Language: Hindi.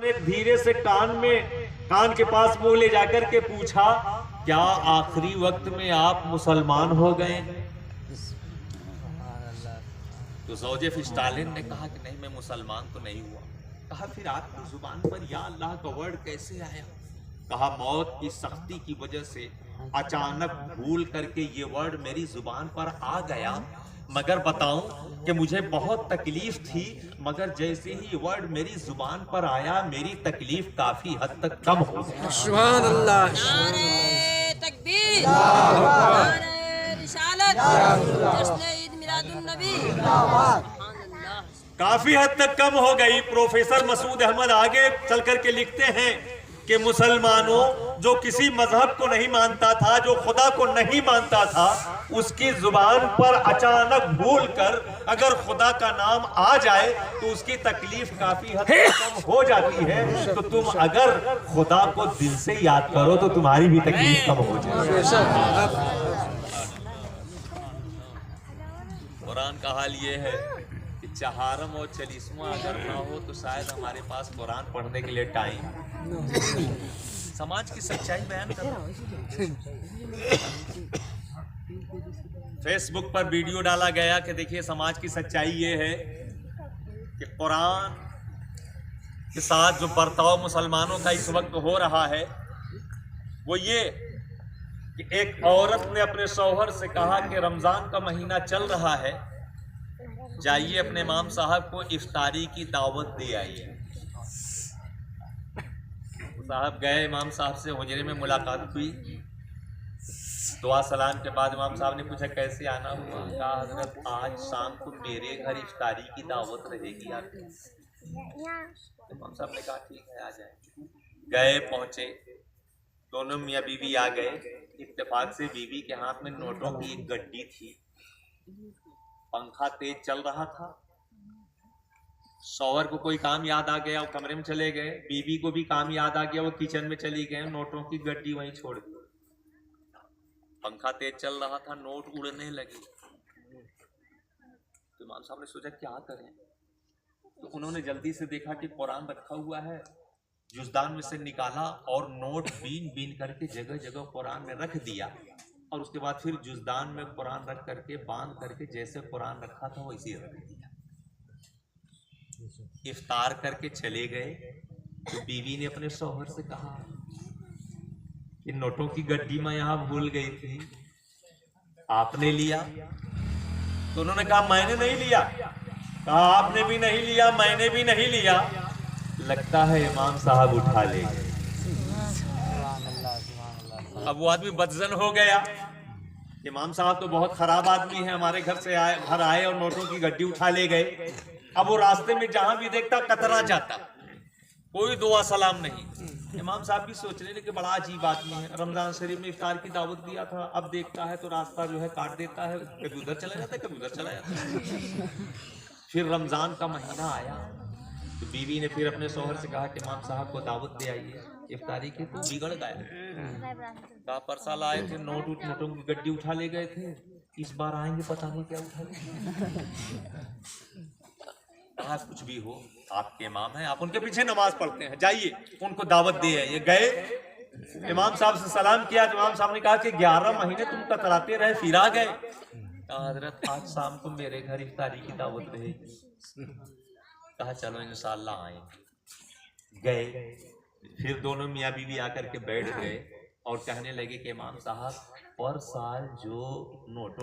ने धीरे से कान के पास मुंह ले जाकर के पूछा, क्या आखिरी वक्त में आप मुसलमान हो गए? तो जोसेफ स्टालिन ने कहा कि नहीं, मैं मुसलमान तो नहीं हुआ। कहा फिर आपकी जुबान पर या अल्लाह का वर्ड कैसे आया? कहा मौत की सख्ती की वजह से अचानक भूल करके ये वर्ड मेरी जुबान पर आ गया, मगर बताऊं कि मुझे बहुत तकलीफ थी, मगर जैसे ही ये वर्ड मेरी जुबान पर आया मेरी तकलीफ काफी हद तक कम हो गई। सुभान अल्लाह, नारे तकबीर, नारे रिसालत, जश्न ईद मिलादुन नबी, काफी हद तक कम हो गई। प्रोफेसर मसूद अहमद आगे चल करके लिखते हैं कि मुसलमानों, जो किसी मजहब को नहीं मानता था, जो खुदा को नहीं मानता था, उसकी जुबान पर अचानक भूल कर अगर खुदा का नाम आ जाए तो उसकी तकलीफ काफी हद तक कम हो जाती है। तो तुम अगर खुदा को दिल से याद करो तो तुम्हारी भी तकलीफ कम हो जाए। कुरान का हाल ये है कि चहारम और चलीसवा अगर ना हो तो शायद हमारे पास कुरान पढ़ने के लिए टाइम। समाज की सच्चाई बयान कर रहा हूं। फेसबुक पर वीडियो डाला गया कि देखिए समाज की सच्चाई ये है कि कुरान के साथ जो बर्ताव मुसलमानों का इस वक्त हो रहा है वो ये कि एक औरत ने अपने शौहर से कहा कि रमजान का महीना चल रहा है, जाइए अपने इमाम साहब को इफ्तारी की दावत दे आइए। साहब गए, इमाम साहब से हुजरे में मुलाकात हुई। दुआ सलाम के बाद इमाम साहब ने पूछा कैसे आना हुआ? कहा हजरत आज शाम को मेरे घर इफ्तारी की दावत रहेगी आपकी। इमाम साहब ने कहा ठीक है आ जाए। गए, पहुंचे, दोनों मियाँ बीवी आ गए। इत्तेफाक से बीवी के हाथ में नोटों की एक गड्डी थी, पंखा तेज चल रहा था। शौहर को कोई काम याद आ गया, वो कमरे में चले गए। बीवी को भी काम याद आ गया, वो किचन में चली गए, नोटों की गड्डी वहीं छोड़ दी। पंखा तेज चल रहा था, नोट उड़ने लगे। तो इमाम साहब ने सोचा क्या करें, तो उन्होंने जल्दी से देखा कि कुरान रखा हुआ है, जुज़दान में से निकाला और नोट बीन बीन करके जगह जगह कुरान में रख दिया। और उसके बाद फिर जुज़दान में कुरान रख करके बांध करके जैसे कुरान रखा था वैसे ही रख दिया। इफ्तार करके चले गए तो बीवी ने अपने शौहर से कहा कि नोटों की गड्डी मैं यहाँ भूल गई थी, आपने लिया? तो उन्होंने कहा मैंने नहीं लिया। कहा आपने भी नहीं लिया, मैंने भी नहीं लिया, लगता है इमाम साहब उठा ले गए। अब वो आदमी बदजन हो गया, इमाम साहब तो बहुत खराब आदमी है, हमारे घर आए और नोटों की गड्डी उठा ले गए। अब वो रास्ते में जहां भी देखता कतरा जाता, कोई दुआ सलाम नहीं। इमाम साहब भी सोच रहे थे कि बड़ा अजीब आदमी है, रमजान शरीफ में इफ्तार की दावत दिया था, अब देखता है तो रास्ता जो है काट देता है, कभी उधर चला जाता है कभी उधर चला जाता है। फिर रमजान का महीना आया तो बीवी ने फिर अपने शौहर से कहा कि इमाम साहब को दावत दे आइए इफ्तारी के। तो बिगड़ गया, कहा पर साल आए थे नोटों की गड्डी उठा ले गए थे, इस बार आएंगे पता नहीं क्या उठा ले। कहा कुछ भी हो आपके इमाम हैं, आप उनके पीछे नमाज पढ़ते हैं, जाइए उनको दावत दे आइए। गए, इमाम साहब से सलाम किया तो इमाम साहब ने कहा कि 11 महीने तुम कतराते रहे फिर आ गए। कहा हजरत आज शाम को मेरे घर इफ्तारी की दावत रहेगी। कहा चलो इंशाअल्लाह आएंगे। गए, फिर दोनों मियाँ बीवी आकर के बैठ गए और कहने लगे कि इमाम साहब पर साल जो नोटों